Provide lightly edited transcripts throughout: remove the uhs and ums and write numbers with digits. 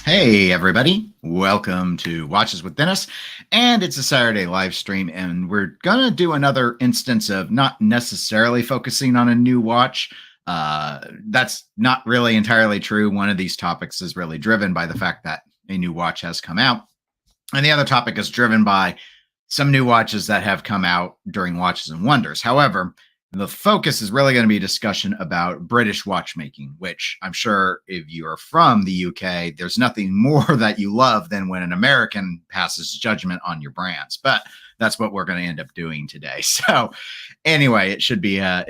Hey everybody, welcome to Watches with Dennis, and it's a Saturday live stream, and we're gonna do another instance of not necessarily focusing on a new watch. That's not really entirely true. One of these topics is really driven by the fact that a new watch has come out, and the other topic is driven by some new watches that have come out during Watches and Wonders. However, the focus is really going to be a discussion about British watchmaking, which I'm sure if you are from the UK, there's nothing more that you love than when an American passes judgment on your brands. But that's what we're going to end up doing today. So anyway, it should be an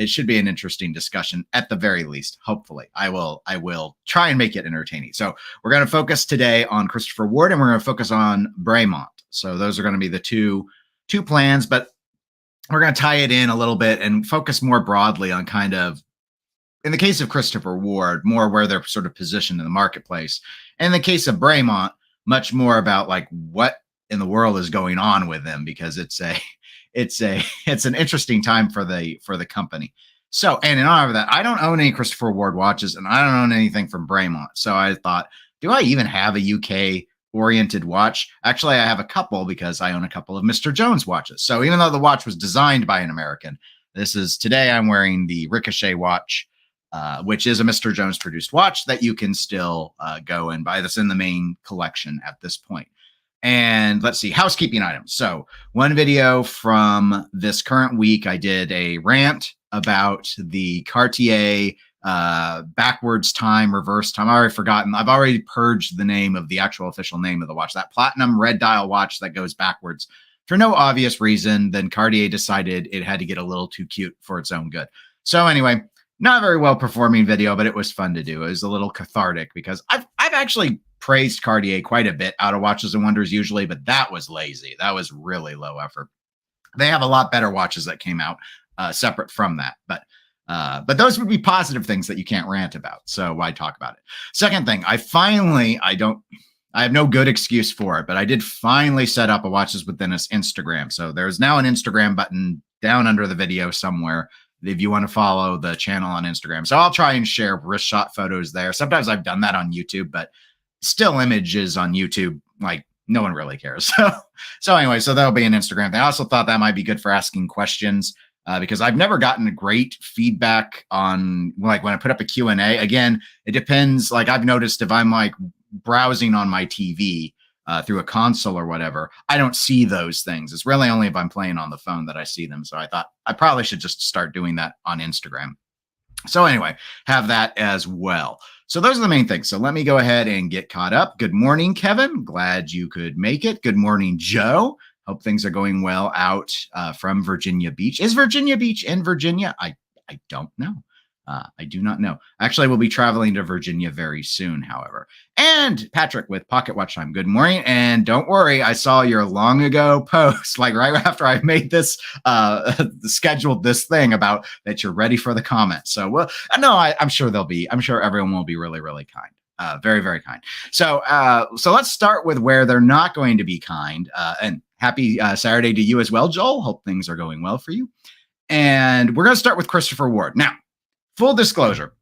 interesting discussion at the very least. Hopefully, I will try and make it entertaining. So we're going to focus today on Christopher Ward, and we're going to focus on Bremont. So those are going to be the two plans, but we're going to tie it in a little bit and focus more broadly on kind of, in the case of Christopher Ward, more where they're sort of positioned in the marketplace. And in the case of Bremont, much more about like what in the world is going on with them, because it's an interesting time for the company. So, and in honor of that, I don't own any Christopher Ward watches, and I don't own anything from Bremont. So I thought, do I even have a UK oriented watch? Actually, I have a couple because I own a couple of Mr. Jones watches. So even though the watch was designed by an American, today I'm wearing the Ricochet watch, which is a Mr. Jones produced watch that you can still go and buy. That's in the main collection at this point. And let's see, housekeeping items. So one video from this current week, I did a rant about the Cartier backwards time, reverse time. I've already purged the name of the actual official name of the watch. That platinum red dial watch that goes backwards for no obvious reason. Then Cartier decided it had to get a little too cute for its own good. So anyway, not a very well performing video, but it was fun to do. It was a little cathartic because I've actually praised Cartier quite a bit out of Watches and Wonders usually, but that was lazy. That was really low effort. They have a lot better watches that came out separate from that, but those would be positive things that you can't rant about. So why talk about it? Second thing, I have no good excuse for it, but I did finally set up a Watches with Dennis Instagram. So there's now an Instagram button down under the video somewhere if you want to follow the channel on Instagram. So I'll try and share wrist shot photos there. Sometimes I've done that on YouTube, but still images on YouTube, like no one really cares. So anyway, so that'll be an Instagram thing. I also thought that might be good for asking questions. Because I've never gotten great feedback on, like, when I put up a Q&A. Again, it depends. Like, I've noticed if I'm like browsing on my TV through a console or whatever, I don't see those things. It's really only if I'm playing on the phone that I see them. So I thought I probably should just start doing that on Instagram. So anyway, have that as well. So those are the main things. So let me go ahead and get caught up. Good morning, Kevin. Glad you could make it. Good morning, Joe. Hope things are going well out from Virginia Beach. Is Virginia Beach in Virginia? I don't know. I do not know. Actually, we'll be traveling to Virginia very soon, however. And Patrick with Pocket Watch Time. Good morning. And don't worry, I saw your long ago post, like right after I made this, scheduled this thing about that you're ready for the comments. So, well, no, I'm sure I'm sure everyone will be really, really kind. Very, very kind. So let's start with where they're not going to be kind. And happy Saturday to you as well, Joel. Hope things are going well for you. And we're going to start with Christopher Ward. Now, full disclosure,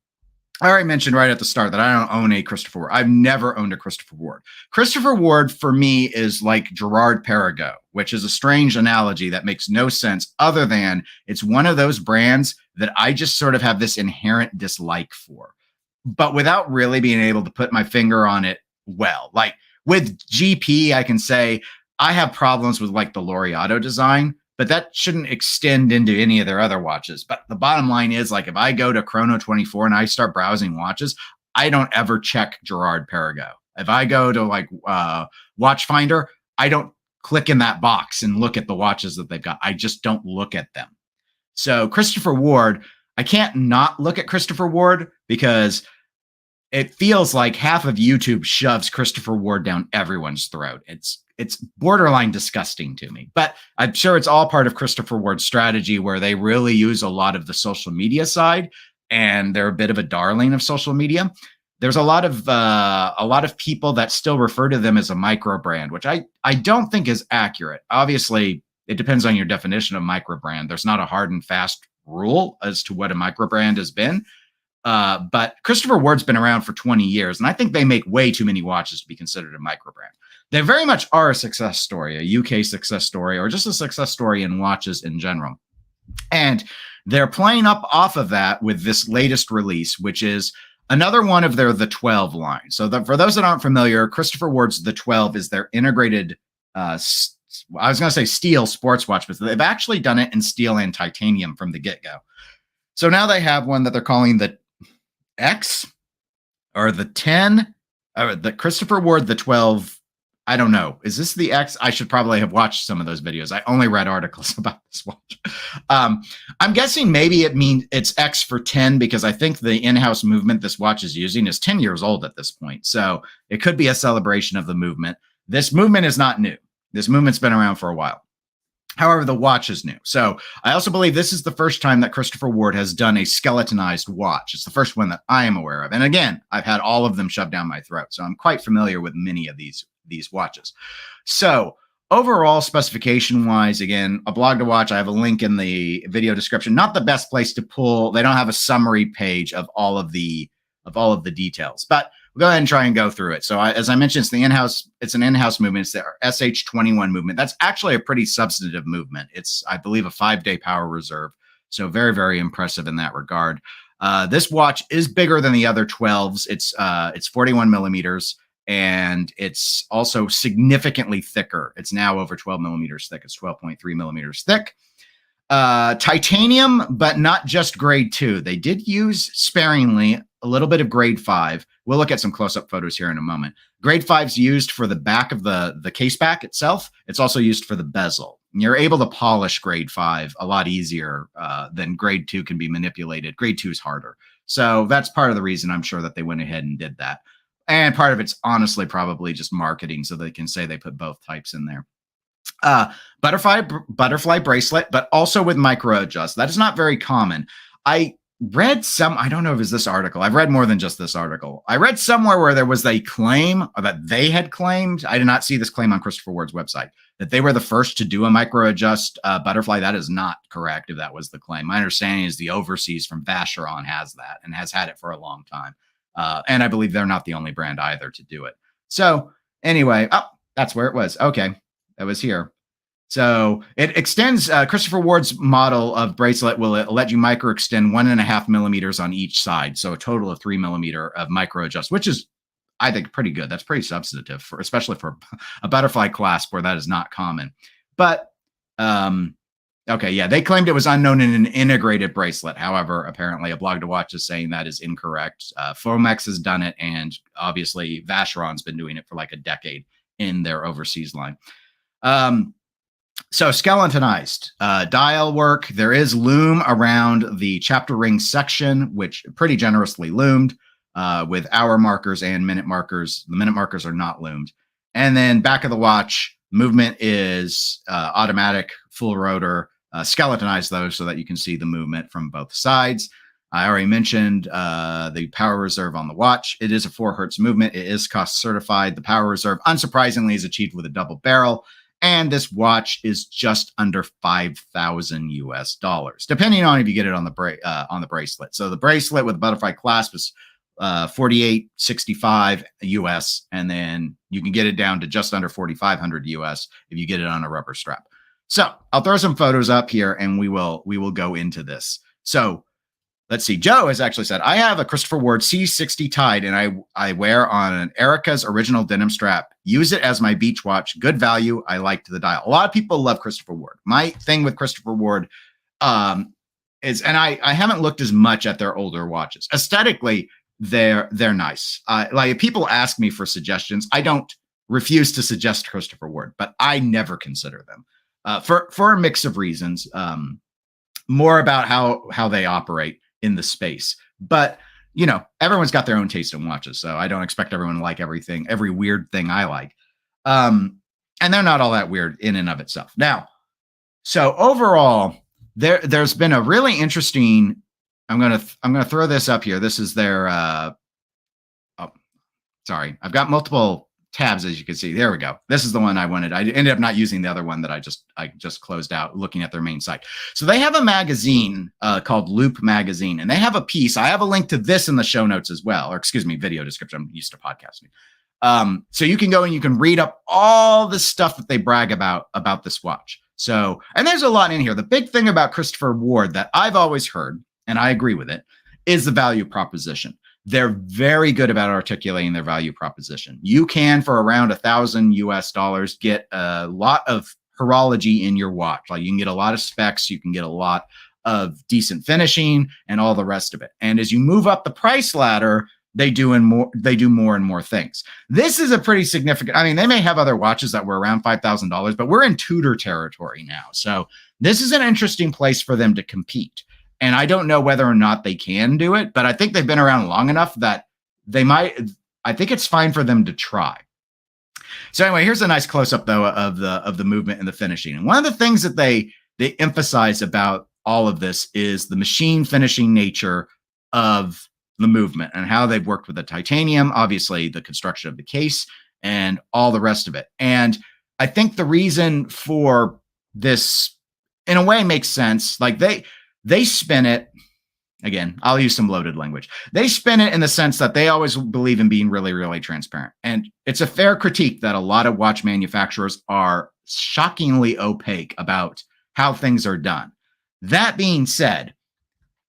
I already mentioned right at the start that I don't own a Christopher Ward. I've never owned a Christopher Ward. Christopher Ward, for me, is like Gerard Perregaux, which is a strange analogy that makes no sense other than it's one of those brands that I just sort of have this inherent dislike for, but without really being able to put my finger on it well. Like with GP, I can say I have problems with like the Laureato design, but that shouldn't extend into any of their other watches. But the bottom line is, like, if I go to Chrono 24 and I start browsing watches, I don't ever check Gerard Perregaux. If I go to like Watchfinder, I don't click in that box and look at the watches that they've got. I just don't look at them. So Christopher Ward, I can't not look at Christopher Ward because it feels like half of YouTube shoves Christopher Ward down everyone's throat. It's borderline disgusting to me, but I'm sure it's all part of Christopher Ward's strategy where they really use a lot of the social media side, and they're a bit of a darling of social media. There's a lot of people that still refer to them as a micro brand, which I don't think is accurate. Obviously, it depends on your definition of micro brand. There's not a hard and fast rule as to what a micro brand has been. But Christopher Ward's been around for 20 years, and I think they make way too many watches to be considered a micro brand. They very much are a success story, a UK success story, or just a success story in watches in general. And they're playing up off of that with this latest release, which is another one of their The 12 line. So for those that aren't familiar, Christopher Ward's The 12 is their integrated, I was going to say steel sports watch, but they've actually done it in steel and titanium from the get-go. So now they have one that they're calling the X or the 10, or the Christopher Ward The 12. I don't know. Is this the X? I should probably have watched some of those videos. I only read articles about this watch. I'm guessing maybe it means it's X for 10 because I think the in-house movement this watch is using is 10 years old at this point. So it could be a celebration of the movement. This movement is not new. This movement's been around for a while. However, the watch is new. So I also believe this is the first time that Christopher Ward has done a skeletonized watch. It's the first one that I am aware of. And again, I've had all of them shoved down my throat. So I'm quite familiar with many of these watches. So overall specification wise, again, a blog to watch. I have a link in the video description. Not the best place to pull. They don't have a summary page of all of the details, but we'll go ahead and try and go through it. So as I mentioned, it's an in-house movement. It's the SH21 movement. That's actually a pretty substantive movement. It's, I believe, a 5-day power reserve. So very, very impressive in that regard. This watch is bigger than the other 12s. It's 41 millimeters. And it's also significantly thicker. It's now over 12 millimeters thick. It's 12.3 millimeters thick. Titanium, but not just grade 2. They did use sparingly a little bit of grade 5. We'll look at some close-up photos here in a moment. Grade 5 is used for the back of the case back itself. It's also used for the bezel. And you're able to polish grade 5 a lot easier than grade 2 can be manipulated. Grade 2 is harder. So that's part of the reason I'm sure that they went ahead and did that. And part of it's honestly probably just marketing so they can say they put both types in there. Butterfly bracelet, but also with micro adjust. That is not very common. I read I don't know if it's this article. I've read more than just this article. I read somewhere where there was a claim that they had claimed. I did not see this claim on Christopher Ward's website that they were the first to do a micro adjust butterfly. That is not correct if that was the claim. My understanding is the overseas from Vacheron has that and has had it for a long time. And I believe they're not the only brand either to do it. So anyway, that's where it was. Okay, that was here. So it extends, Christopher Ward's model of bracelet will let you micro extend 1.5 millimeters on each side. So a total of 3 millimeter of micro adjust, which is, I think, pretty good. That's pretty substantive, especially for a butterfly clasp where that is not common. But okay, yeah, they claimed it was unknown in an integrated bracelet. However, apparently a blog to watch is saying that is incorrect. Fomex has done it, and obviously Vacheron's been doing it for like a decade in their overseas line. So skeletonized dial work. There is loom around the chapter ring section, which pretty generously loomed with hour markers and minute markers. The minute markers are not loomed. And then back of the watch, movement is automatic, full rotor. Skeletonized those so that you can see the movement from both sides. I already mentioned the power reserve on the watch. It is a 4 hertz movement. It is cost certified. The power reserve, unsurprisingly, is achieved with a double barrel. And this watch is just under $5,000 US, depending on if you get it on the bracelet. So the bracelet with the butterfly clasp is $4,865 US, and then you can get it down to just under $4,500 US if you get it on a rubber strap. So I'll throw some photos up here and we will go into this. So let's see. Joe has actually said, I have a Christopher Ward C60 tied and I wear on an Erica's original denim strap. Use it as my beach watch. Good value. I liked the dial. A lot of people love Christopher Ward. My thing with Christopher Ward is, and I haven't looked as much at their older watches. Aesthetically, they're nice. Like if people ask me for suggestions, I don't refuse to suggest Christopher Ward, but I never consider them. For a mix of reasons, more about how they operate in the space. But, you know, everyone's got their own taste in watches, so I don't expect everyone to like every weird thing I like. And they're not all that weird in and of itself. Now, so overall, there's been a really interesting, I'm gonna throw this up here. This is their, sorry, I've got multiple tabs, as you can see. There we go. This is the one I wanted. I ended up not using the other one that I just closed out looking at their main site. So they have a magazine called Loop Magazine, and they have a piece. I have a link to this in the show notes as well, or excuse me, video description. I'm used to podcasting. So you can go and you can read up all the stuff that they brag about this watch. So, and there's a lot in here. The big thing about Christopher Ward that I've always heard, and I agree with it, is the value proposition. They're very good about articulating their value proposition. You can, for around $1,000 US, get a lot of horology in your watch. Like you can get a lot of specs, you can get a lot of decent finishing and all the rest of it. And as you move up the price ladder, they do more and more things. This is a pretty significant, I mean, they may have other watches that were around $5,000, but we're in Tudor territory now. So this is an interesting place for them to compete. And I don't know whether or not they can do it, but I think they've been around long enough that they might. I think it's fine for them to try. So anyway, here's a nice close-up though of the movement and the finishing. And one of the things that they emphasize about all of this is the machine finishing nature of the movement and how they've worked with the titanium, obviously the construction of the case and all the rest of it. And I think the reason for this, in a way, makes sense. Like they spin it, again, I'll use some loaded language. They spin it in the sense that they always believe in being really, really transparent. And it's a fair critique that a lot of watch manufacturers are shockingly opaque about how things are done. That being said,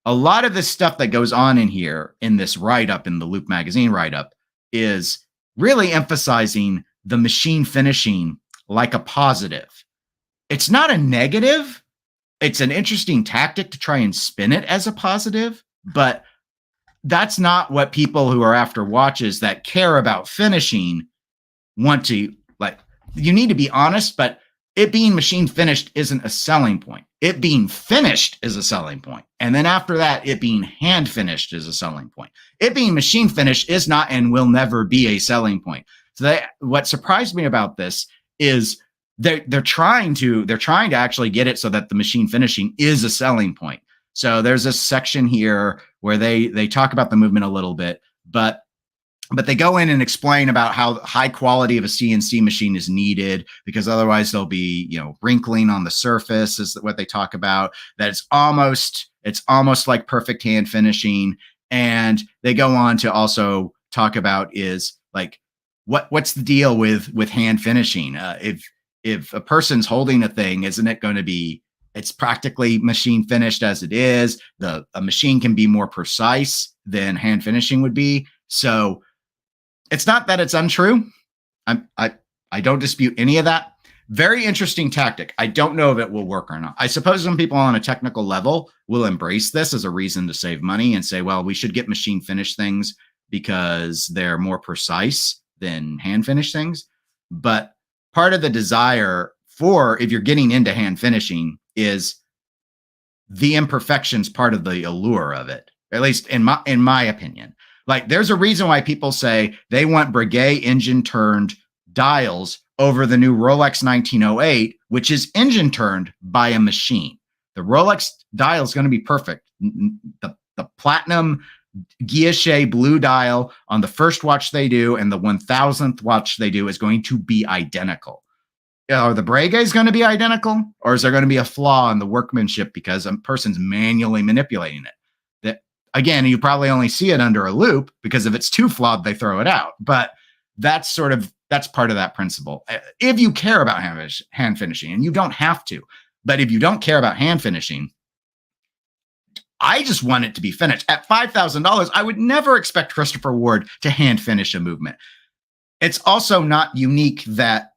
a lot of this stuff that goes on in here, in this write-up, in the Loop Magazine write-up, is really emphasizing the machine finishing like a positive. It's not a negative. It's an interesting tactic to try and spin it as a positive, but that's not what people who are after watches that care about finishing want to, like. You need to be honest, but it being machine finished isn't a selling point. It being finished is a selling point. And then after that, it being hand finished is a selling point. It being machine finished is not and will never be a selling point. So what surprised me about this is they're trying to actually get it so that the machine finishing is a selling point. So there's a section here where they talk about the movement a little bit, but they go in and explain about how high quality of a CNC machine is needed, because otherwise there'll be, wrinkling on the surface is what they talk about, that it's almost like perfect hand finishing. And they go on to also talk about is like, what's the deal with hand finishing? If a person's holding a thing, isn't it going to be, it's practically machine finished as it is. A machine can be more precise than hand finishing would be. So it's not that it's untrue. I don't dispute any of that. Very interesting tactic. I don't know if it will work or not. I suppose some people on a technical level will embrace this as a reason to save money and say, well, we should get machine finished things because they're more precise than hand finished things. But part of the desire for, if you're getting into hand finishing, is the imperfections part of the allure of it, at least in my opinion. Like, there's a reason why people say they want Breguet engine turned dials over the new Rolex 1908, which is engine turned by a machine. The Rolex dial is going to be perfect. The platinum guilloche blue dial on the first watch they do and the 1000th watch they do is going to be identical. Are the Breguets going to be identical, or is there going to be a flaw in the workmanship because a person's manually manipulating it? Again, you probably only see it under a loop, because if it's too flawed, they throw it out. But that's part of that principle. If you care about hand finishing, and you don't have to, but if you don't care about hand finishing, I just want it to be finished. At $5,000, I would never expect Christopher Ward to hand finish a movement. It's also not unique that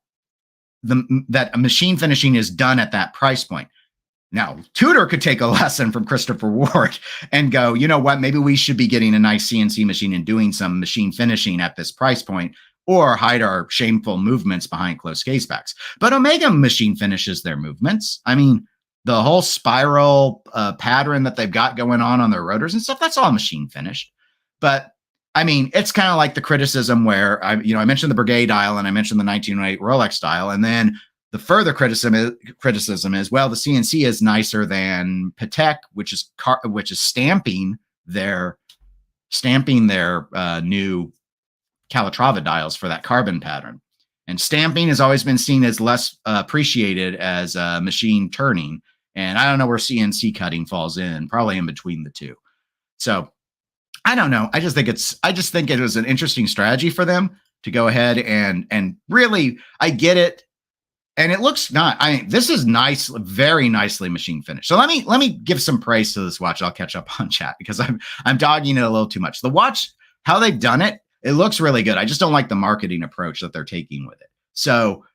a machine finishing is done at that price point. Now, Tudor could take a lesson from Christopher Ward and go, you know what, maybe we should be getting a nice CNC machine and doing some machine finishing at this price point, or hide our shameful movements behind close casebacks. But Omega machine finishes their movements. I mean, the whole spiral pattern that they've got going on their rotors and stuff, that's all machine finished. But I mean, it's kind of like the criticism where I mentioned the Breguet dial and I mentioned the 1908 Rolex dial, and then the further criticism is, well, the CNC is nicer than Patek, which is stamping their new Calatrava dials for that carbon pattern. And stamping has always been seen as less appreciated as machine turning. And I don't know where CNC cutting falls in, probably in between the two. So I don't know. I just think it was an interesting strategy for them to go ahead and really, I get it. And it looks not, I mean, this is nice, very nicely machine finished. So let me give some praise to this watch. I'll catch up on chat because I'm dogging it a little too much. The watch, how they've done it, it looks really good. I just don't like the marketing approach that they're taking with it. So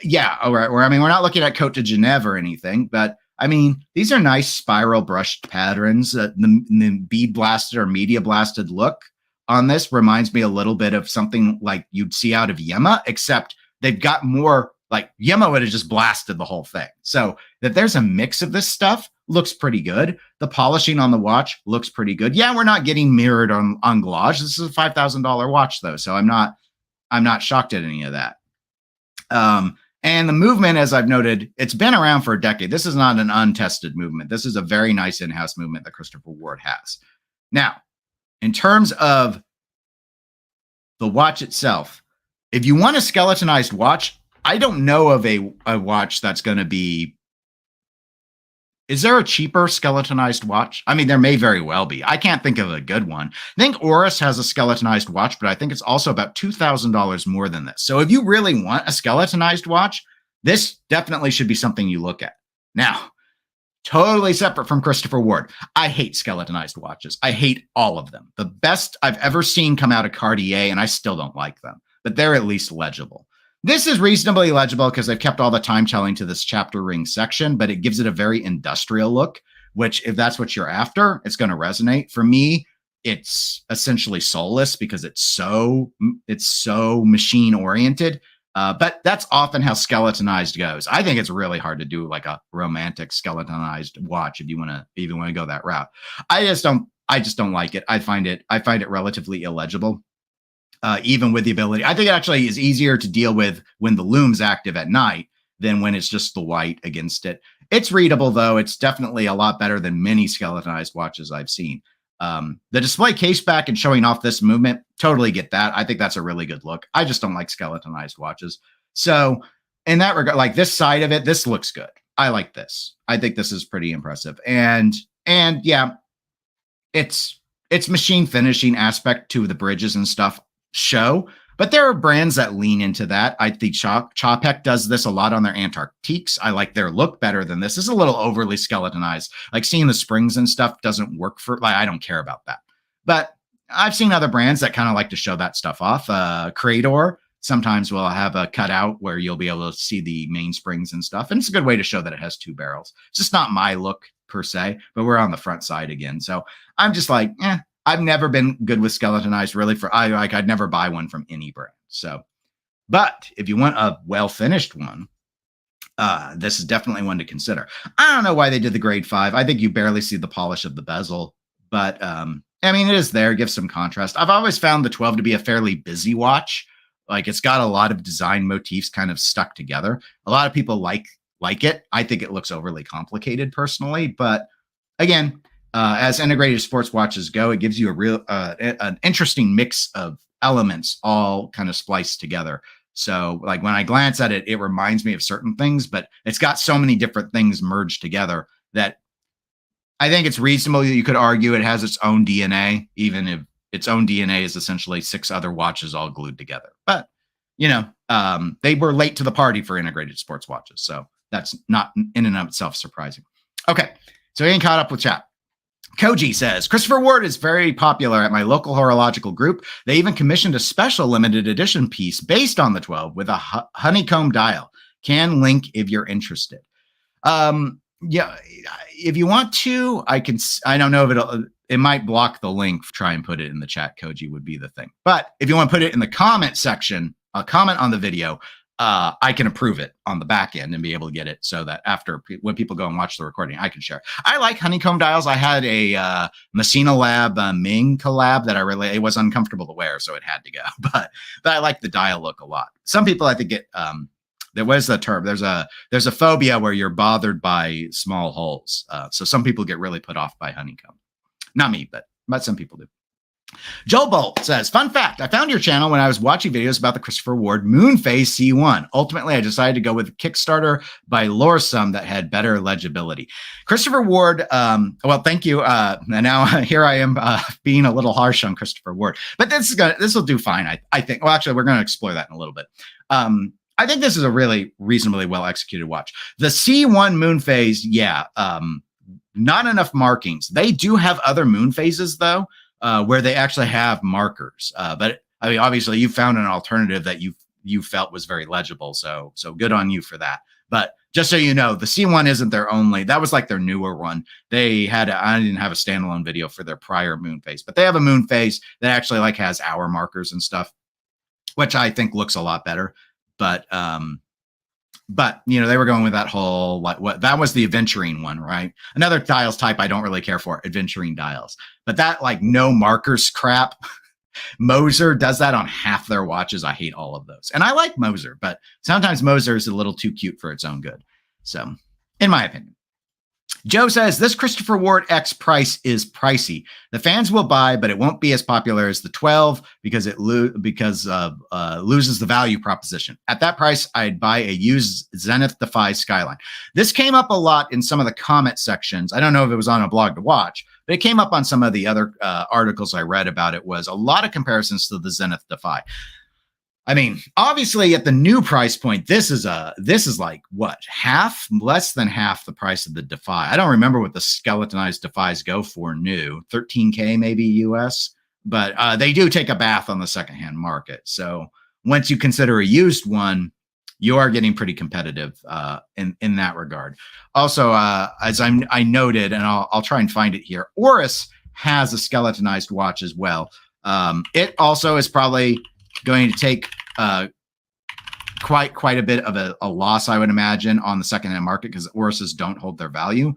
yeah, all right. I mean, we're not looking at Côte de Genève or anything, but I mean, these are nice spiral brushed patterns. The bead blasted or media blasted look on this reminds me a little bit of something like you'd see out of Yema, except they've got more. Like Yema would have just blasted the whole thing. So that there's a mix of this stuff looks pretty good. The polishing on the watch looks pretty good. Yeah, we're not getting mirrored on anglage. This is a $5,000 watch though, so I'm not shocked at any of that. And the movement, as I've noted, it's been around for a decade. This is not an untested movement. This is a very nice in-house movement that Christopher Ward has. Now, in terms of the watch itself, if you want a skeletonized watch, I don't know of a watch that's going to be. Is there a cheaper skeletonized watch? I mean, there may very well be. I can't think of a good one. I think Oris has a skeletonized watch, but I think it's also about $2,000 more than this. So if you really want a skeletonized watch, this definitely should be something you look at. Now, totally separate from Christopher Ward, I hate skeletonized watches. I hate all of them. The best I've ever seen come out of Cartier, and I still don't like them, but they're at least legible. This is reasonably legible because they've kept all the time telling to this chapter ring section, but it gives it a very industrial look, which if that's what you're after, it's going to resonate. For me, it's essentially soulless because it's so machine oriented. But that's often how skeletonized goes. I think it's really hard to do like a romantic skeletonized watch if you want to go that route. I just don't like it. I find it relatively illegible. Even with the ability, I think it actually is easier to deal with when the loom's active at night than when it's just the white against it. It's readable, though. It's definitely a lot better than many skeletonized watches I've seen. The display case back and showing off this movement, totally get that. I think that's a really good look. I just don't like skeletonized watches. So in that regard, like this side of it, this looks good. I like this. I think this is pretty impressive. And yeah, it's machine finishing aspect to the bridges and stuff show, but there are brands that lean into that. I think Chopek does this a lot on their Antarctiques. I like their look better than this. This is a little overly skeletonized. Like seeing the springs and stuff doesn't work for, like, I don't care about that. But I've seen other brands that kind of like to show that stuff off. Crador sometimes will have a cutout where you'll be able to see the mainsprings and stuff. And it's a good way to show that it has two barrels. It's just not my look per se, but we're on the front side again. So I'm just like, I've never been good with skeletonized really I'd never buy one from any brand. So, but if you want a well-finished one, this is definitely one to consider. I don't know why they did the grade 5. I think you barely see the polish of the bezel, but I mean, it is there, gives some contrast. I've always found the 12 to be a fairly busy watch. Like it's got a lot of design motifs kind of stuck together. A lot of people like it. I think it looks overly complicated personally, but again, as integrated sports watches go, it gives you a real an interesting mix of elements all kind of spliced together. So like when I glance at it, it reminds me of certain things, but it's got so many different things merged together that I think it's reasonable that you could argue it has its own DNA, even if its own DNA is essentially 6 other watches all glued together. But, they were late to the party for integrated sports watches. So that's not in and of itself surprising. Okay, so getting caught up with chat. Koji says, Christopher Ward is very popular at my local horological group. They even commissioned a special limited edition piece based on the 12 with a honeycomb dial. Can link if you're interested. Yeah, if you want to, I don't know if it might block the link. Try and put it in the chat, Koji would be the thing. But if you want to put it in the comment section, a comment on the video, I can approve it on the back end and be able to get it so that when people go and watch the recording, I can share. I like honeycomb dials. I had a Messina Lab Ming collab that it was uncomfortable to wear, so it had to go. But I like the dial look a lot. Some people I think there was the term. There's a phobia where you're bothered by small holes. So some people get really put off by honeycomb. Not me, but some people do. Joe Bolt says, fun fact, I found your channel when I was watching videos about the Christopher Ward moon phase C1. Ultimately, I decided to go with Kickstarter by Loresum that had better legibility. Christopher Ward, well, thank you. And now here I am being a little harsh on Christopher Ward, but this will do fine. I think, well, actually, we're going to explore that in a little bit. I think this is a really reasonably well executed watch. The C1 moon phase, yeah, not enough markings. They do have other moon phases, though. Where they actually have markers. But I mean, obviously you found an alternative that you felt was very legible. So good on you for that. But just so you know, the C1 isn't their only, that was like their newer one. They had, I didn't have a standalone video for their prior moon phase, but they have a moon phase that actually like has hour markers and stuff, which I think looks a lot better. But you know, they were going with that whole what that was the aventurine one, right? Another dials type I don't really care for, aventurine dials. But that like no markers crap, Moser does that on half their watches. I hate all of those. And I like Moser, but sometimes Moser is a little too cute for its own good. So, in my opinion. Joe says, this Christopher Ward X price is pricey. The fans will buy, but it won't be as popular as the 12 because it loses the value proposition. At that price, I'd buy a used Zenith Defy Skyline. This came up a lot in some of the comment sections. I don't know if it was on a blog to watch, but it came up on some of the other articles I read about it. Was a lot of comparisons to the Zenith Defy. I mean, obviously at the new price point, this is like what, less than half the price of the Defy. I don't remember what the skeletonized Defies go for new, 13K maybe US, but they do take a bath on the secondhand market. So once you consider a used one, you are getting pretty competitive in that regard. Also, as I noted, and I'll try and find it here, Oris has a skeletonized watch as well. It also is probably going to take quite a bit of a loss, I would imagine, on the secondhand market because Orises don't hold their value.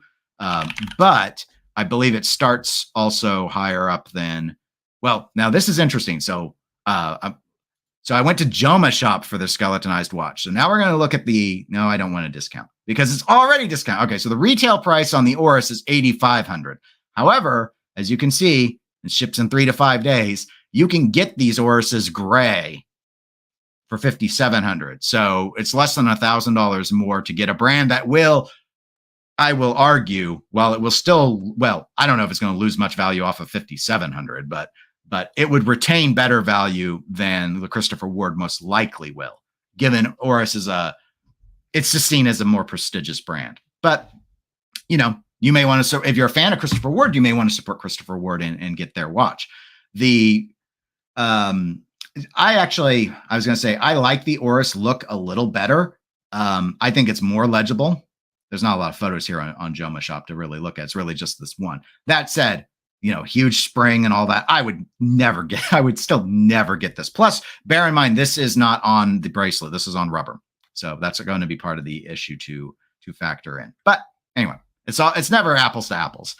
But I believe it starts also higher up than, well, now this is interesting. So I went to Joma Shop for the skeletonized watch. So now we're going to look at no, I don't want a discount because it's already discount. Okay, so the retail price on the Oris is $8,500. However, as you can see, it ships in 3 to 5 days. You can get these Orises gray for $5,700. So it's less than $1,000 more to get a brand that I will argue, while it will still, well, I don't know if it's going to lose much value off of $5,700, but it would retain better value than the Christopher Ward most likely will, given Oris it's just seen as a more prestigious brand. But, you know, you may want to, if you're a fan of Christopher Ward, you may want to support Christopher Ward and get their watch. I was going to say, I like the Oris look a little better. I think it's more legible. There's not a lot of photos here on Joma Shop to really look at. It's really just this one. That said, you know, huge spring and all that. I would still never get this. Plus, bear in mind, this is not on the bracelet. This is on rubber. So that's going to be part of the issue to factor in. But anyway, it's never apples to apples.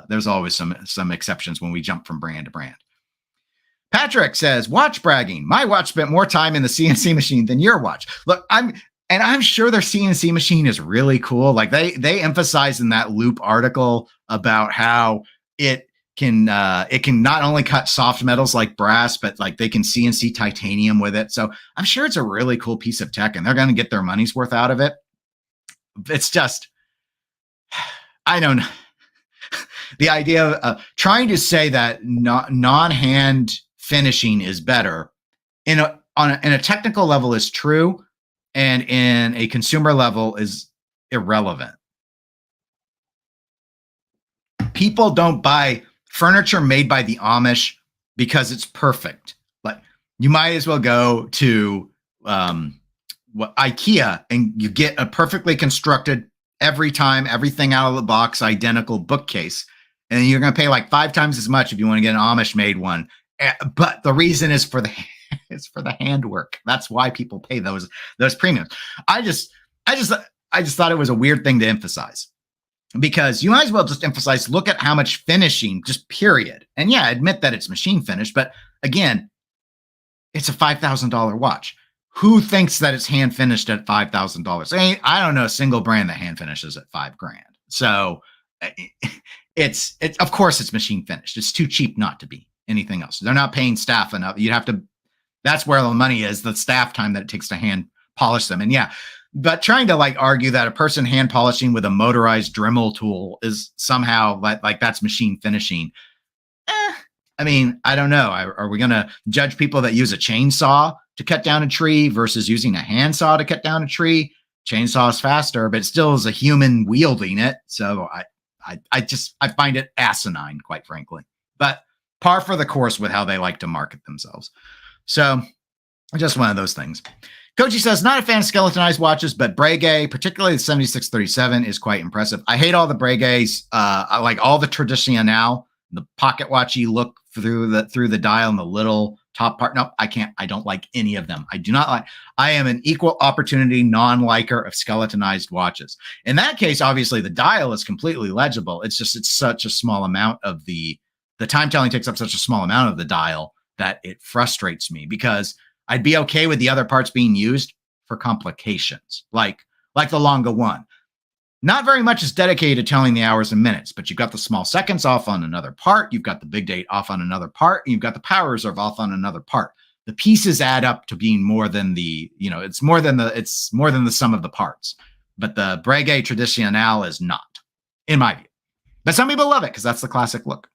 There's always some exceptions when we jump from brand to brand. Patrick says, watch bragging. My watch spent more time in the CNC machine than your watch. Look, I'm sure their CNC machine is really cool. Like they emphasize in that Loop article about how it can not only cut soft metals like brass, but like they can CNC titanium with it. So I'm sure it's a really cool piece of tech and they're going to get their money's worth out of it. It's just, I don't know. The idea of trying to say that non-hand finishing is better in a technical level is true, and in a consumer level is irrelevant. People don't buy furniture made by the Amish because it's perfect. Like you might as well go to IKEA and you get a perfectly constructed every time, everything out of the box, identical bookcase. And you're going to pay like 5 times as much if you want to get an Amish made one. But the reason is for the handwork. That's why people pay those premiums. I just thought it was a weird thing to emphasize, because you might as well just emphasize, look at how much finishing, just period. And yeah, admit that it's machine finished, but again, it's a $5,000 watch. Who thinks that it's hand finished at $5,000? I don't know a single brand that hand finishes at $5,000. So it's of course it's machine finished. It's too cheap not to be, anything else. They're not paying staff enough. You'd have to, that's where the money is, the staff time that it takes to hand polish them. And yeah, but trying to like argue that a person hand polishing with a motorized Dremel tool is somehow like that's machine finishing. I mean, I don't know. Are we going to judge people that use a chainsaw to cut down a tree versus using a handsaw to cut down a tree? Chainsaw is faster, but it still is a human wielding it. So I find it asinine, quite frankly. But par for the course with how they like to market themselves. So just one of those things. Koji says, not a fan of skeletonized watches, but Breguet, particularly the 7637, is quite impressive. I hate all the Breguets. I like all the traditional, the pocket watchy look through the dial and the little top part. No, I can't. I don't like any of them. I do not like. I am an equal opportunity non-liker of skeletonized watches. In that case, obviously, the dial is completely legible. It's just it's such a small amount of the time telling takes up such a small amount of the dial that it frustrates me because I'd be okay with the other parts being used for complications, like the Longa one. Not very much is dedicated to telling the hours and minutes, but you've got the small seconds off on another part. You've got the big date off on another part. And you've got the power reserve off on another part. The pieces add up to being more than it's more than the sum of the parts. But the Breguet Traditionnel is not, in my view. But some people love it because that's the classic look.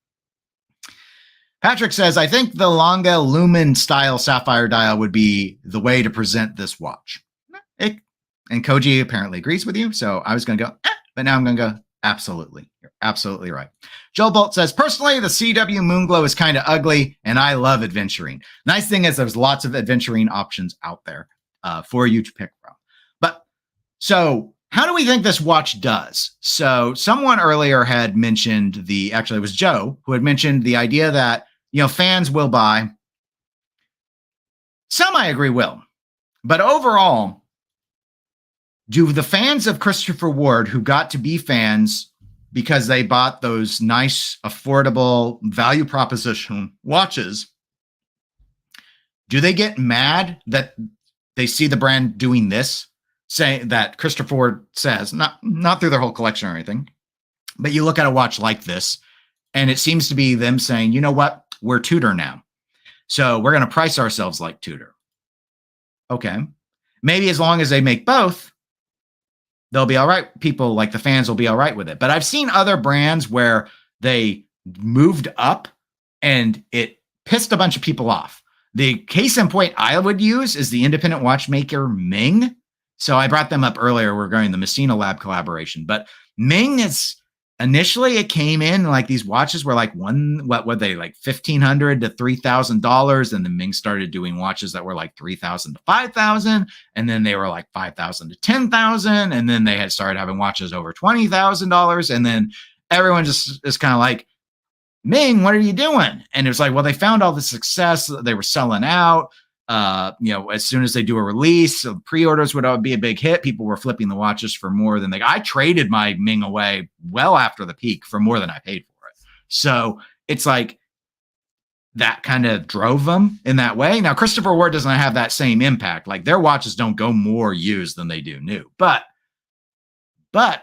Patrick says, I think the Longa Lumen style sapphire dial would be the way to present this watch. And Koji apparently agrees with you. So I was going to go, but now I'm going to go, absolutely. You're absolutely right. Joel Bolt says, personally, the CW Moonglow is kind of ugly and I love adventuring. Nice thing is there's lots of adventuring options out there for you to pick from. But so how do we think this watch does? So someone earlier had mentioned actually it was Joe who had mentioned the idea that, fans will buy. Some I agree will, but overall, do the fans of Christopher Ward who got to be fans because they bought those nice, affordable value proposition watches, do they get mad that they see the brand doing this? Saying that Christopher Ward says, not through their whole collection or anything, but you look at a watch like this, and it seems to be them saying, you know what? We're Tudor now. So we're going to price ourselves like Tudor. Okay. Maybe as long as they make both, they'll be all right. People like the fans will be all right with it. But I've seen other brands where they moved up and it pissed a bunch of people off. The case in point I would use is the independent watchmaker Ming. So I brought them up earlier regarding the Messina Lab collaboration. But Ming is initially it came in like these watches were like what were they like $1,500 to $3,000, and then Ming started doing watches that were like $3,000 to $5,000, and then they were like $5,000 to $10,000, and then they had started having watches over $20,000, and then everyone just is kind of like, Ming, what are you doing? And it was like, well, they found all the success, they were selling out. As soon as they do a release, so pre-orders would be a big hit. People were flipping the watches for more than I traded my Ming away well after the peak for more than I paid for it. So it's like that kind of drove them in that way. Now, Christopher Ward doesn't have that same impact. Like their watches don't go more used than they do new. But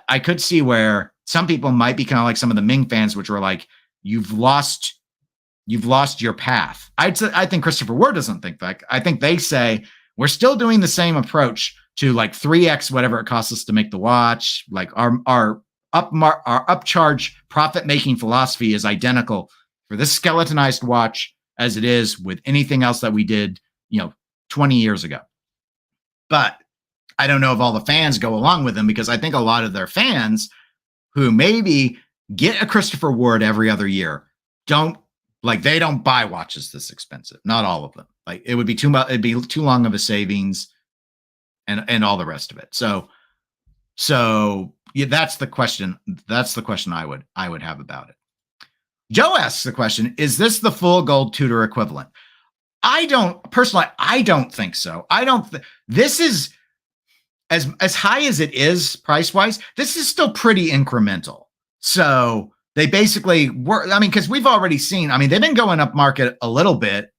I could see where some people might be kind of like some of the Ming fans, which were like, you've lost your path. I think Christopher Ward doesn't think that. I think they say we're still doing the same approach to like 3x whatever it costs us to make the watch. Like our upcharge profit making philosophy is identical for this skeletonized watch as it is with anything else that we did, 20 years ago. But I don't know if all the fans go along with them, because I think a lot of their fans who maybe get a Christopher Ward every other year they don't buy watches this expensive. Not all of them. Like it would be too much. It'd be too long of a savings, and all the rest of it. So yeah, that's the question. That's the question I would have about it. Joe asks the question: is this the full gold Tudor equivalent? I don't think so. This is as high as it is price wise. This is still pretty incremental. So they basically were, because we've already seen, they've been going up market a little bit.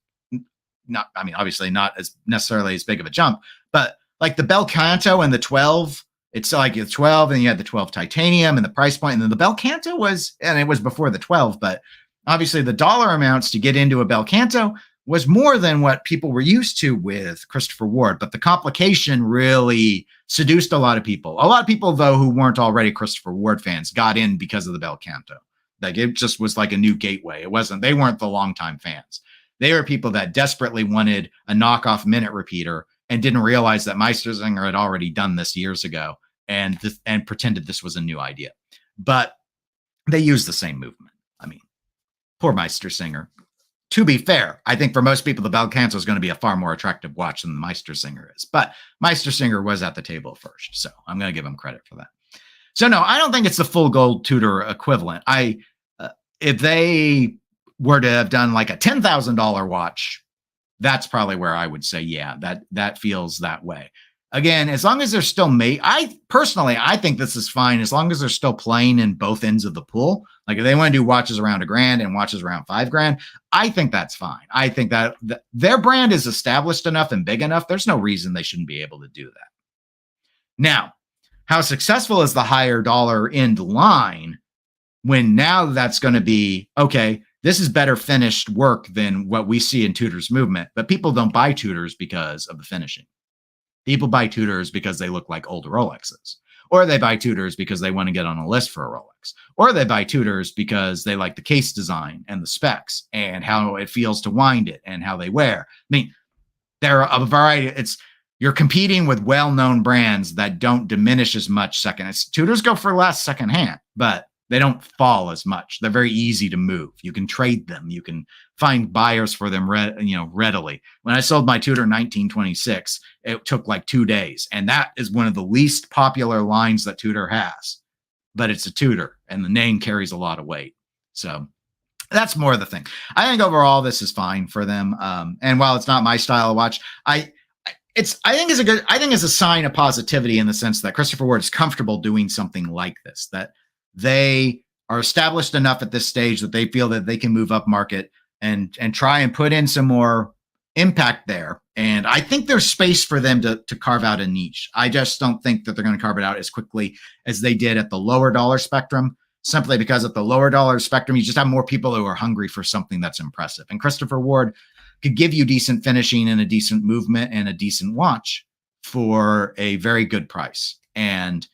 Obviously not as necessarily as big of a jump, but like the Bel Canto and the 12, it's like the 12 and you had the 12 titanium and the price point. And then the Bel Canto it was before the 12, but obviously the dollar amounts to get into a bel canto was more than what people were used to with Christopher Ward, but the complication really seduced a lot of people. A lot of people, though, who weren't already Christopher Ward fans got in because of the bel canto. Like, it just was like a new gateway. They weren't the longtime fans. They were people that desperately wanted a knockoff minute repeater and didn't realize that Meistersinger had already done this years ago and pretended this was a new idea. But they used the same movement. I mean, poor Meistersinger. To be fair, I think for most people, the bel canto is going to be a far more attractive watch than the Meistersinger is. But Meistersinger was at the table first, so I'm going to give him credit for that. So no, I don't think it's the full gold Tudor equivalent. If they were to have done like a $10,000 watch, that's probably where I would say, yeah, that feels that way. Again, as long as they're still I think this is fine as long as they're still playing in both ends of the pool. Like if they want to do watches around $1,000 and watches around $5,000, I think that's fine. I think that their brand is established enough and big enough. There's no reason they shouldn't be able to do that. Now, how successful is the higher dollar end line when now that's going to be, okay, this is better finished work than what we see in Tudor's movement, but people don't buy Tudors because of the finishing. People buy Tudors because they look like old Rolexes, or they buy Tudors because they want to get on a list for a Rolex, or they buy Tudors because they like the case design and the specs and how it feels to wind it and how they wear. I mean, there are a variety. You're competing with well-known brands that don't diminish as much second. Tudors go for less secondhand, but they don't fall as much. They're very easy to move. You can trade them. You can find buyers for them readily. When I sold my Tudor 1926, it took like 2 days. And that is one of the least popular lines that Tudor has. But it's a Tudor, and the name carries a lot of weight. So that's more of the thing. I think overall this is fine for them. And while it's not my style of watch, I think it's a sign of positivity in the sense that Christopher Ward is comfortable doing something like this, that they are established enough at this stage that they feel that they can move up market and try and put in some more impact there. And I think there's space for them to carve out a niche. I just don't think that they're going to carve it out as quickly as they did at the lower dollar spectrum, simply because at the lower dollar spectrum, you just have more people who are hungry for something that's impressive. And Christopher Ward could give you decent finishing and a decent movement and a decent watch for a very good price. And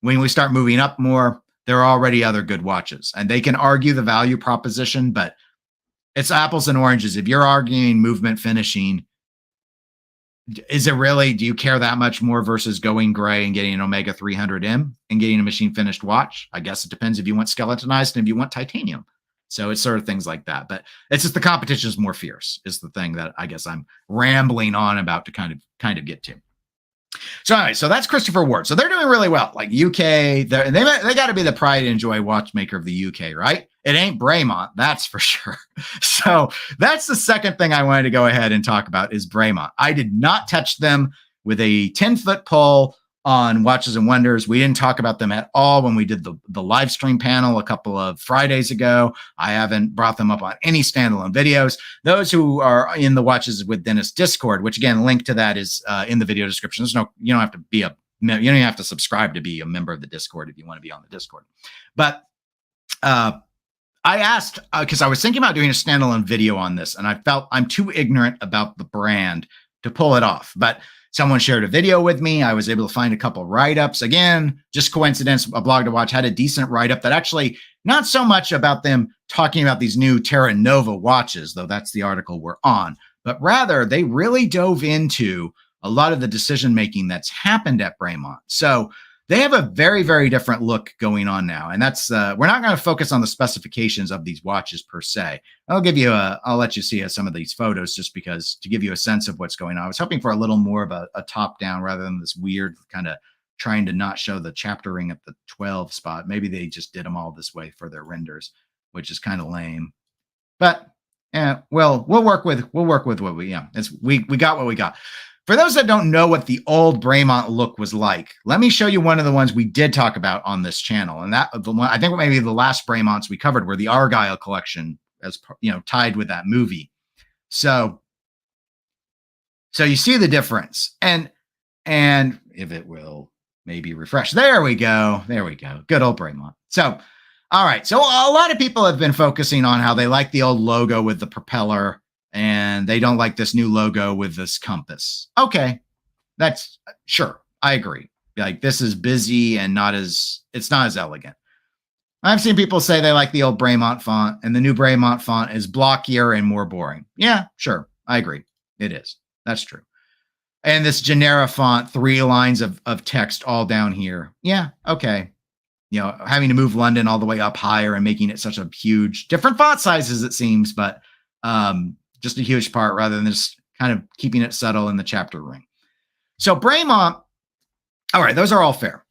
when we start moving up more, there are already other good watches, and they can argue the value proposition, but it's apples and oranges. If you're arguing movement finishing, is it really, do you care that much more versus going gray and getting an Omega 300M and getting a machine finished watch? I guess it depends if you want skeletonized and if you want titanium. So it's sort of things like that, but it's just the competition is more fierce is the thing that I guess I'm rambling on about to kind of get to. So anyway, so that's Christopher Ward. So they're doing really well. Like UK, they got to be the pride and joy watchmaker of the UK, right? It ain't Bremont, that's for sure. So that's the second thing I wanted to go ahead and talk about is Bremont. I did not touch them with a 10-foot pole on Watches and Wonders. We didn't talk about them at all when we did the live stream panel a couple of Fridays ago. I haven't brought them up on any standalone videos. Those who are in the Watches with Dennis Discord, which again, link to that is in the video description. You don't have to you don't even have to subscribe to be a member of the Discord if you want to be on the Discord. But I asked, because I was thinking about doing a standalone video on this, and I felt I'm too ignorant about the brand to pull it off. But someone shared a video with me. I was able to find a couple write-ups. Again, just coincidence, a blog to watch had a decent write-up that actually not so much about them talking about these new Terra Nova watches, though that's the article we're on, but rather they really dove into a lot of the decision-making that's happened at Bremont. So they have a very, very different look going on now. And that's, we're not going to focus on the specifications of these watches per se. I'll let you see some of these photos just because to give you a sense of what's going on. I was hoping for a little more of a top down rather than this weird kind of trying to not show the chapter ring at the 12 spot. Maybe they just did them all this way for their renders, which is kind of lame. But yeah, well, we'll work with what we got what we got. For those that don't know what the old Bremont look was like, let me show you one of the ones we did talk about on this channel. And that the one, I think maybe the last Bremonts we covered were the Argyle collection, as tied with that movie. So you see the difference. And if it will maybe refresh. There we go. Good old Bremont. So All right. So a lot of people have been focusing on how they like the old logo with the propeller and they don't like this new logo with this compass. Okay. That's sure. I agree. Like this is busy and it's not as elegant. I've seen people say they like the old Bremont font and the new Bremont font is blockier and more boring. Yeah, sure. I agree. It is. That's true. And this Genera font, 3 lines of text all down here. Yeah, okay. Having to move London all the way up higher and making it such a huge, different font sizes, it seems, but just a huge part rather than just kind of keeping it subtle in the chapter ring. So Bremont, all right, those are all fair.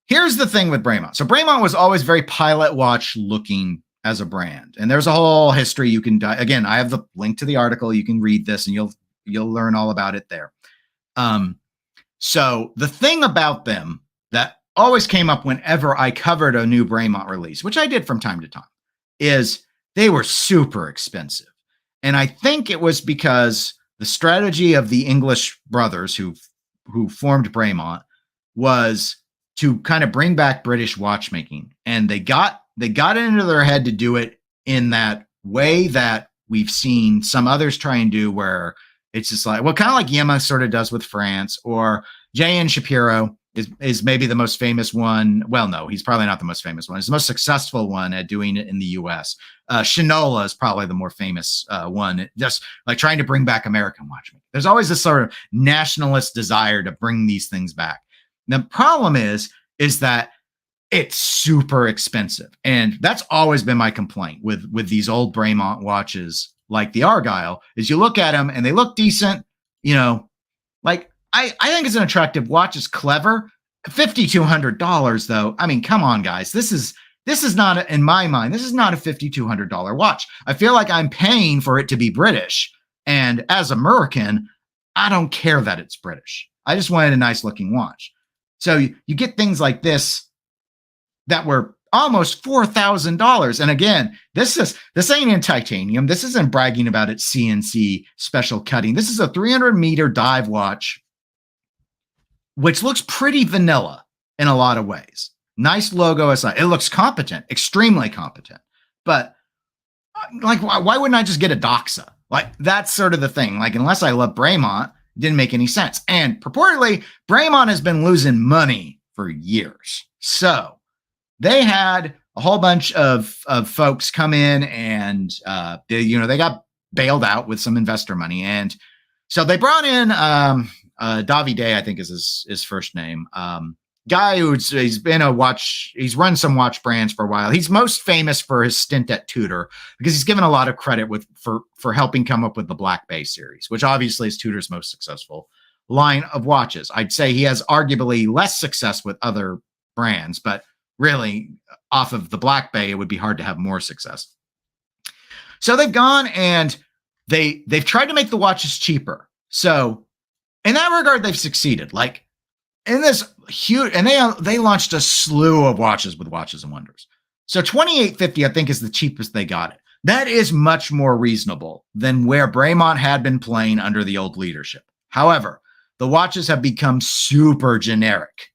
Here's the thing with Bremont. So Bremont was always very pilot watch looking as a brand. And there's a whole history you can, again, I have the link to the article. You can read this and you'll learn all about it there. So the thing about them that always came up whenever I covered a new Bremont release, which I did from time to time, is they were super expensive. And I think it was because the strategy of the English brothers who formed Bremont was to kind of bring back British watchmaking. And they got it into their head to do it in that way that we've seen some others try and do, where it's just like, well, kind of like Yema sort of does with France, or J.N. Shapiro is maybe the most famous one. Well, no, he's probably not the most famous one. He's the most successful one at doing it in the U.S. Shinola is probably the more famous one, just like trying to bring back American watchmaking. There's always this sort of nationalist desire to bring these things back. The problem is that it's super expensive. And that's always been my complaint with these old Bremont watches like the Argyle, is you look at them and they look decent, like I think it's an attractive watch. It's clever. $5,200 though. I mean, come on, guys. This is not, in my mind, this is not a $5,200 watch. I feel like I'm paying for it to be British. And as American, I don't care that it's British. I just wanted a nice looking watch. So you get things like this that were almost $4,000. And again, this ain't in titanium. This isn't bragging about its CNC special cutting. This is a 300-meter dive watch, which looks pretty vanilla in a lot of ways. Nice logo aside. It looks competent, extremely competent. But like, why wouldn't I just get a Doxa? Like, that's sort of the thing. Like, unless I love Bremont, it didn't make any sense. And purportedly, Bremont has been losing money for years. So they had a whole bunch of folks come in and they got bailed out with some investor money. And so they brought in Davide, I think is his first name. Guy he's run some watch brands for a while. He's most famous for his stint at Tudor because he's given a lot of credit for helping come up with the Black Bay series, which obviously is Tudor's most successful line of watches. I'd say he has arguably less success with other brands, but really off of the Black Bay, it would be hard to have more success. So they've gone and they've tried to make the watches cheaper. So in that regard, they've succeeded. Like in this huge, and they launched a slew of watches with Watches and Wonders. So $2,850, I think, is the cheapest they got it. That is much more reasonable than where Bremont had been playing under the old leadership. However, the watches have become super generic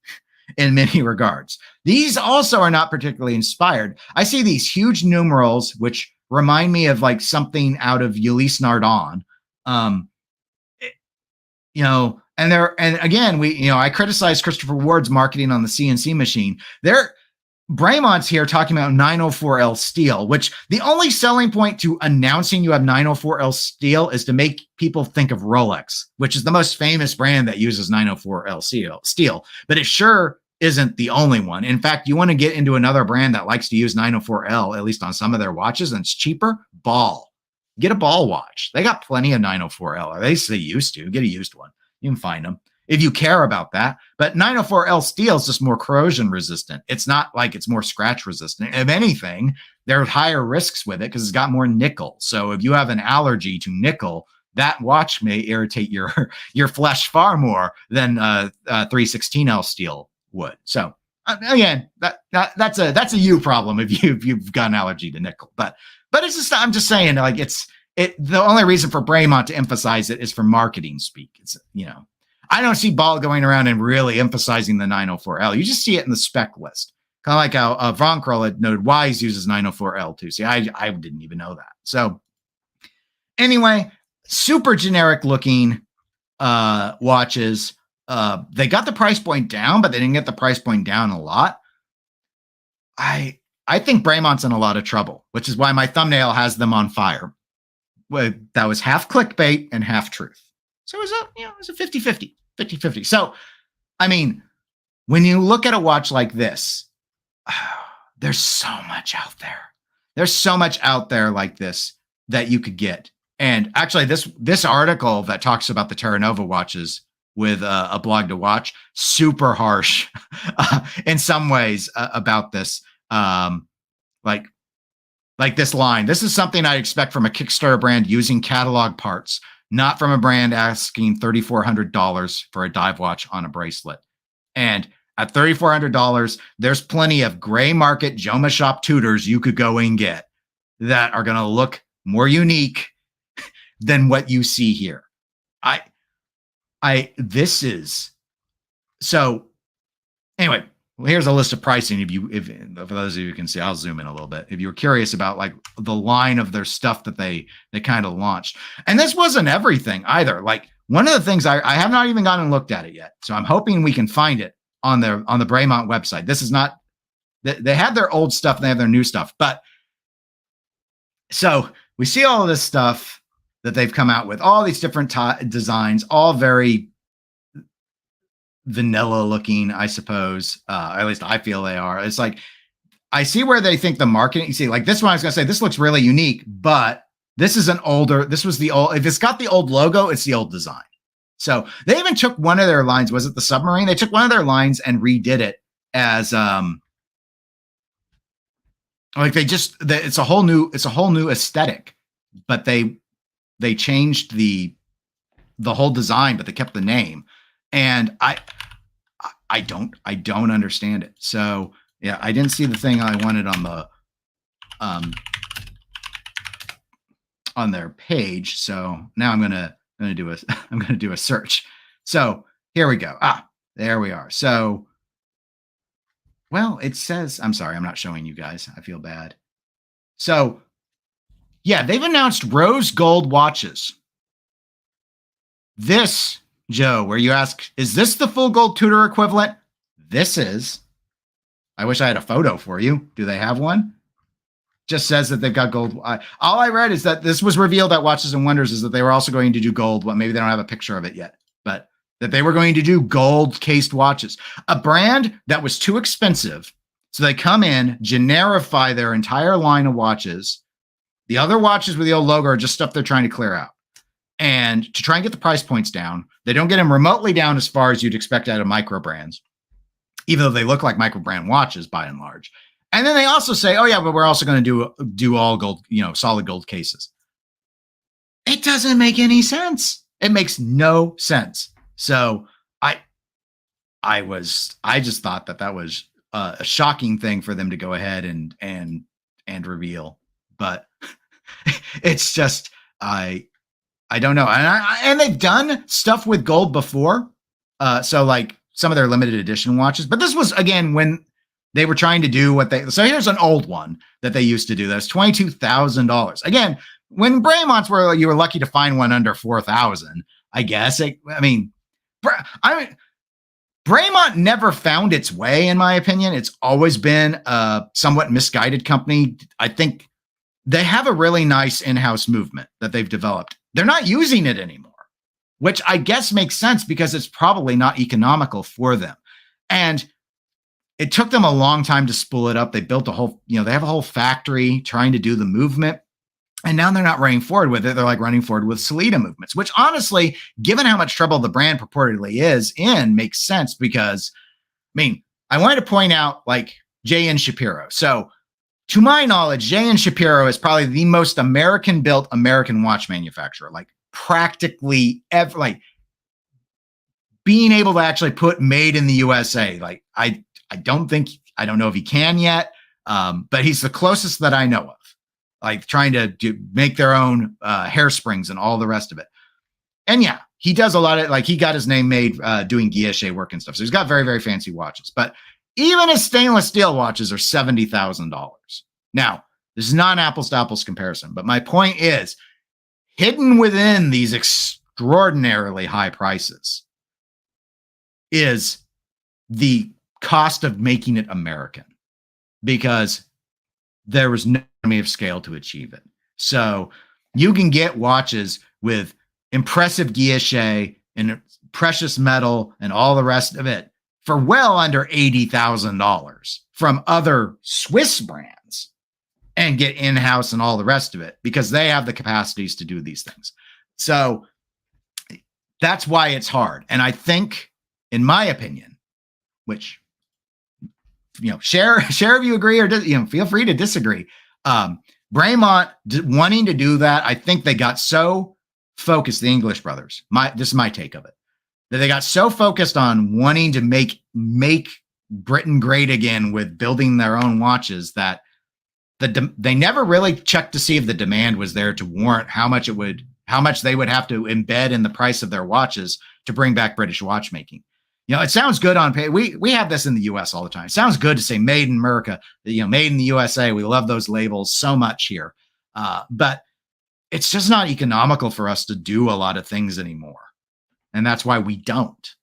in many regards. These also are not particularly inspired. I see these huge numerals, which remind me of like something out of Ulysse Nardon. And again, I criticize Christopher Ward's marketing on the CNC machine. Bremont's here talking about 904L steel, which the only selling point to announcing you have 904L steel is to make people think of Rolex, which is the most famous brand that uses 904L steel. But it sure isn't the only one. In fact, you want to get into another brand that likes to use 904L, at least on some of their watches, and it's cheaper. Ball. Get a Ball watch. They got plenty of 904L, or at least they used to. Get a used one. You can find them if you care about that. But 904L steel is just more corrosion resistant. It's not like it's more scratch resistant. If anything, there are higher risks with it because it's got more nickel. So if you have an allergy to nickel, that watch may irritate your flesh far more than 316L steel would. So again, that's a you problem if you've got an allergy to nickel. But it's just, I'm just saying, like, the only reason for Bremont to emphasize it is for marketing speak. It's, I don't see Ball going around and really emphasizing the 904L. You just see it in the spec list. Kind of like how Von Kroll had noted Wise uses 904L too. See, I didn't even know that. So anyway, super generic looking watches. They got the price point down, but they didn't get the price point down a lot. I think Bremont's in a lot of trouble, which is why my thumbnail has them on fire. Well, that was half clickbait and half truth. So it was a 50-50. So, I mean, when you look at a watch like this, there's so much out there. There's so much out there like this that you could get. And actually, this article that talks about the Terra Nova watches with a blog to watch, super harsh in some ways about this. Like this line. This is something I expect from a Kickstarter brand using catalog parts, not from a brand asking $3,400 for a dive watch on a bracelet. And at $3,400, there's plenty of gray market Joma Shop Tudors you could go and get that are going to look more unique than what you see here. This is so. Anyway, well, here's a list of pricing. If for those of you who can see, I'll zoom in a little bit. If you were curious about like the line of their stuff that they kind of launched, and this wasn't everything either. Like one of the things I have not even gone and looked at it yet, so I'm hoping we can find it on the Bremont website. This is not. They have their old stuff and they have their new stuff, but so we see all of this stuff that they've come out with, all these different designs, all very vanilla looking, I suppose. At least I feel they are. It's like, I see where they think the marketing, you see, like this one, I was going to say, this looks really unique, but this is this was the old, if it's got the old logo, it's the old design. So they even took one of their lines, was it the submarine? They took one of their lines and redid it as, like it's a whole new aesthetic, but they changed the whole design, but they kept the name. And I don't understand it. So yeah, I didn't see the thing I wanted on the on their page. So now I'm gonna do a search. So here we go. There we are. So well, it says, I'm sorry, I'm not showing you guys. I feel bad. So yeah, they've announced rose gold watches. This, Joe, where you ask, is this the full gold Tudor equivalent? This is. I wish I had a photo for you. Do they have one? Just says that they've got gold. All I read is that this was revealed at Watches and Wonders is that they were also going to do gold. Well, maybe they don't have a picture of it yet, but that they were going to do gold cased watches. A brand that was too expensive. So they come in, generify their entire line of watches. The other watches with the old logo are just stuff they're trying to clear out. And to try and get the price points down, they don't get them remotely down as far as you'd expect out of micro brands, even though they look like micro brand watches by and large. And then they also say, oh yeah, but we're also going to do all gold, solid gold cases. It doesn't make any sense. It makes no sense. So I just thought that was a shocking thing for them to go ahead and reveal, but it's just, I don't know. And they've done stuff with gold before. So like some of their limited edition watches, but this was again, when they were trying to do so here's an old one that they used to do. That's $22,000. Again, when Bremont's you were lucky to find one under 4,000, I guess. Bremont never found its way, in my opinion. It's always been a somewhat misguided company. I think they have a really nice in-house movement that they've developed. They're not using it anymore, which I guess makes sense because it's probably not economical for them. And it took them a long time to spool it up. They built a whole, they have a whole factory trying to do the movement. And now they're not running forward with it. They're like running forward with Sellita movements, which honestly, given how much trouble the brand purportedly is in, makes sense because, I wanted to point out like J.N. Shapiro. So to my knowledge, J.N. Shapiro is probably the most American-built American watch manufacturer. Like practically ever, like being able to actually put made in the USA. Like I don't know if he can yet, but he's the closest that I know of. Like trying to make their own hairsprings and all the rest of it. And yeah, he does a lot of, like he got his name made doing guilloche work and stuff. So he's got very, very fancy watches. But even his stainless steel watches are $70,000. Now, this is not an apples to apples comparison, but my point is, hidden within these extraordinarily high prices is the cost of making it American, because there was no economy of scale to achieve it. So you can get watches with impressive guilloche and precious metal and all the rest of it for well under $80,000 from other Swiss brands, and get in-house and all the rest of it, because they have the capacities to do these things. So that's why it's hard. And I think, in my opinion, which, share if you agree, or feel free to disagree. Bremont wanting to do that, I think they got so focused, the English brothers, this is my take of it, that they got so focused on wanting to make Britain great again with building their own watches, that they never really checked to see if the demand was there to warrant how much they would have to embed in the price of their watches to bring back British watchmaking. It sounds good on pay. We have this in the US all the time. It sounds good to say made in America, made in the USA. We love those labels so much here. But it's just not economical for us to do a lot of things anymore. And that's why we don't.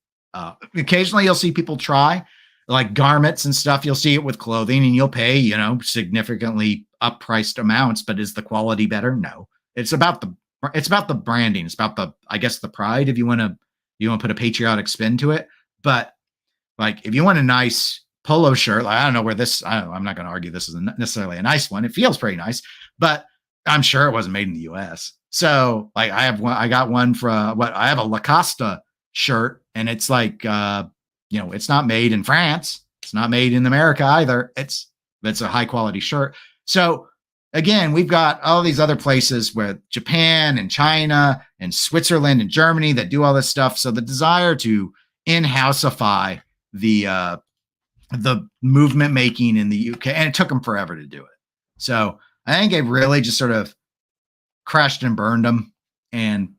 Occasionally you'll see people try, like garments and stuff. You'll see it with clothing, and you'll pay, significantly up-priced amounts, but is the quality better? No. It's about the branding. It's about the pride, if you want to put a patriotic spin to it. But like, if you want a nice polo shirt, like, I don't know where I'm not going to argue this is necessarily a nice one. It feels pretty nice, but I'm sure it wasn't made in the US. So like, I got one for I have a Lacoste shirt, and it's like, it's not made in France. It's not made in America either. It's a high quality shirt. So again, we've got all these other places where Japan and China and Switzerland and Germany that do all this stuff. So the desire to in-houseify the movement making in the UK, and it took them forever to do it. So I think they've really just sort of crashed and burned them, and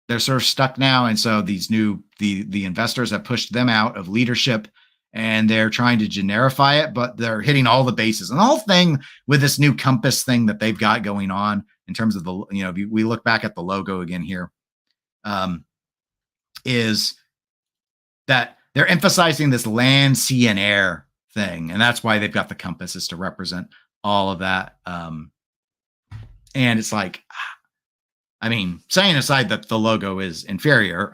they're sort of stuck now. And so these the investors have pushed them out of leadership, and they're trying to generify it, but they're hitting all the bases. And the whole thing with this new compass thing that they've got going on in terms of we look back at the logo again here, is that they're emphasizing this land, sea, and air thing. And that's why they've got the compass, is to represent all of that. And it's like, setting aside that the logo is inferior,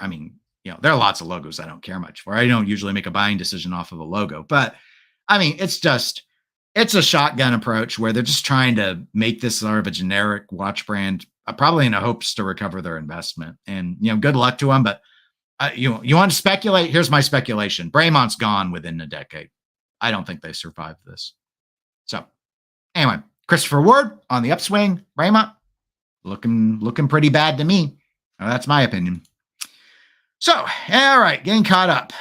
there are lots of logos I don't care much for. I don't usually make a buying decision off of a logo, but it's a shotgun approach where they're just trying to make this sort of a generic watch brand, probably in hopes to recover their investment. And, good luck to them. But you want to speculate? Here's my speculation. Bremont's gone within a decade. I don't think they survived this. So anyway, Christopher Ward on the upswing. Bremont looking pretty bad to me. That's my opinion. So, all right, getting caught up.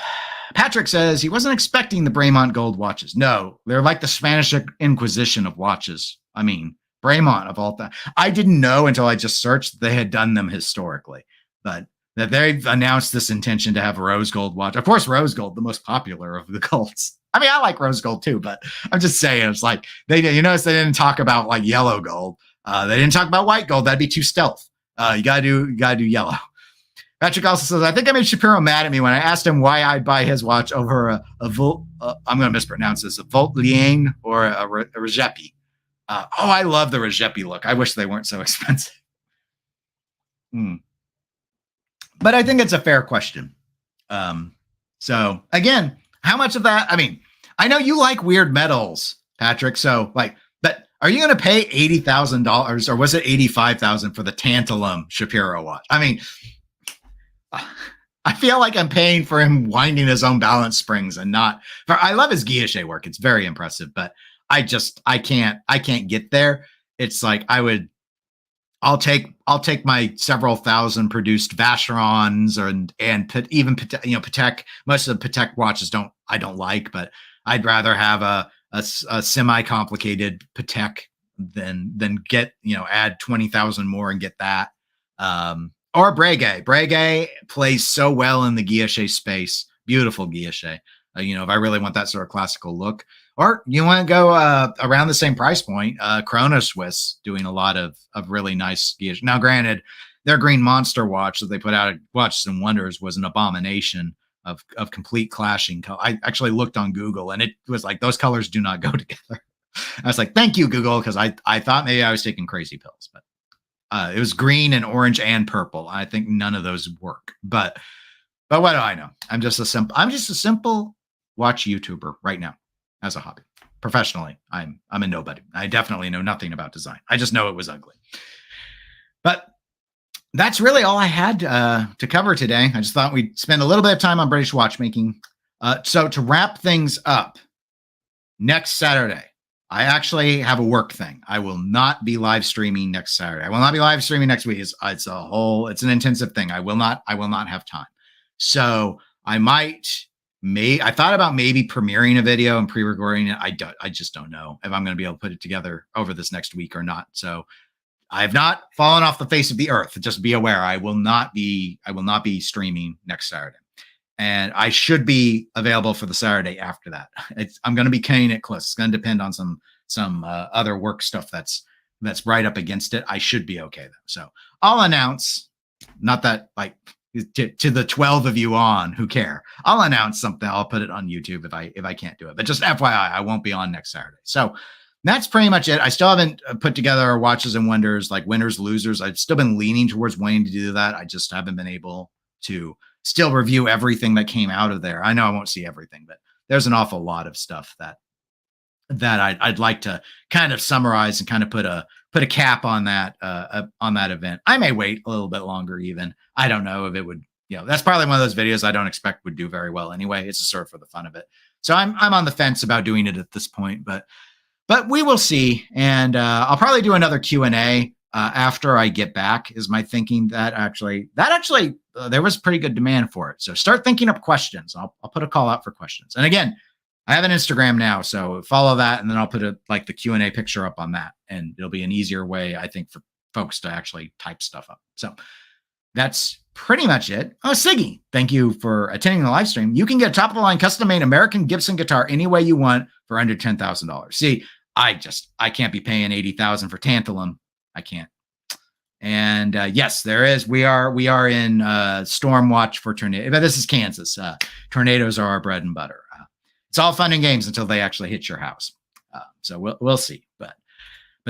Patrick says he wasn't expecting the Bremont gold watches. No, they're like the Spanish Inquisition of watches. Bremont of all time. I didn't know until I just searched that they had done them historically, but that they've announced this intention to have rose gold watch. Of course, rose gold, the most popular of the golds. I like rose gold too, but I'm just saying, it's like you notice they didn't talk about like yellow gold. They didn't talk about white gold. That'd be too stealth. You gotta do yellow. Patrick also says, I think I made Shapiro mad at me when I asked him why I'd buy his watch over a I'm going to mispronounce this, a Voltlien or a Regepi. I love the Regepi look. I wish they weren't so expensive. But I think it's a fair question. So again, how much of that? I know you like weird metals, Patrick. So but are you going to pay $80,000 or was it $85,000 for the tantalum Shapiro watch? I feel like I'm paying for him winding his own balance springs and not. I love his guilloche work; it's very impressive. But I can't get there. It's like I'll take my several thousand produced Vacherons and even Patek. Most of the Patek watches I don't like, but I'd rather have a semi-complicated Patek than get add 20,000 more and get that. Or Breguet. Breguet plays so well in the guilloche space. Beautiful guilloche. if I really want that sort of classical look. Or you want to go around the same price point, Chrono Swiss doing a lot of really nice gears. Now, granted, their Green Monster watch that they put out at Watches and Wonders was an abomination of complete clashing. I actually looked on Google, and it was like, those colors do not go together. I was like, thank you, Google, because I thought maybe I was taking crazy pills, but it was green and orange and purple. I think none of those work. But what do I know? I'm just a simple watch YouTuber right now as a hobby. Professionally, I'm a nobody. I definitely know nothing about design. I just know it was ugly. But that's really all I had to cover today. I just thought we'd spend a little bit of time on British watchmaking. So to wrap things up, next Saturday, I actually have a work thing. I will not be live streaming next Saturday. I will not be live streaming next week. It's an intensive thing. I will not have time. So I thought about maybe premiering a video and pre-recording it. I just don't know if I'm going to be able to put it together over this next week or not. So I have not fallen off the face of the earth. Just be aware, I will not be streaming next Saturday. And I should be available for the Saturday after that. I'm going to be cutting it close. It's going to depend on some other work stuff that's right up against it. I should be okay though. So I'll announce, not that like to the 12 of you on who care, I'll announce something. I'll put it on YouTube if I can't do it. But just FYI, I won't be on next Saturday. So that's pretty much it. I still haven't put together our Watches and Wonders, like winners, losers. I've still been leaning towards wanting to do that. I just haven't been able to still review everything that came out of there. I know I won't see everything, but there's an awful lot of stuff that I'd like to kind of summarize and kind of put a cap on that event. I may wait a little bit longer even. I don't know if it would, that's probably one of those videos I don't expect would do very well anyway. It's just sort of for the fun of it. So I'm on the fence about doing it at this point, but we will see. And I'll probably do another Q&A after I get back is my thinking. That actually there was pretty good demand for it. So start thinking up questions. I'll put a call out for questions. And again, I have an Instagram now, so follow that. And then I'll put the Q&A picture up on that. And it'll be an easier way, I think, for folks to actually type stuff up. So that's pretty much it. Oh, Siggy, thank you for attending the live stream. You can get a top-of-the-line custom-made American Gibson guitar any way you want for under $10,000. See, I can't be paying $80,000 for tantalum. I can't. And yes, there is. We are in storm watch for tornado. But this is Kansas. Tornadoes are our bread and butter. It's all fun and games until they actually hit your house. So we'll see. But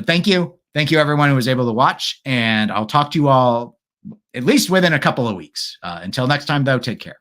thank you everyone who was able to watch, and I'll talk to you all at least within a couple of weeks. Until next time, though, take care.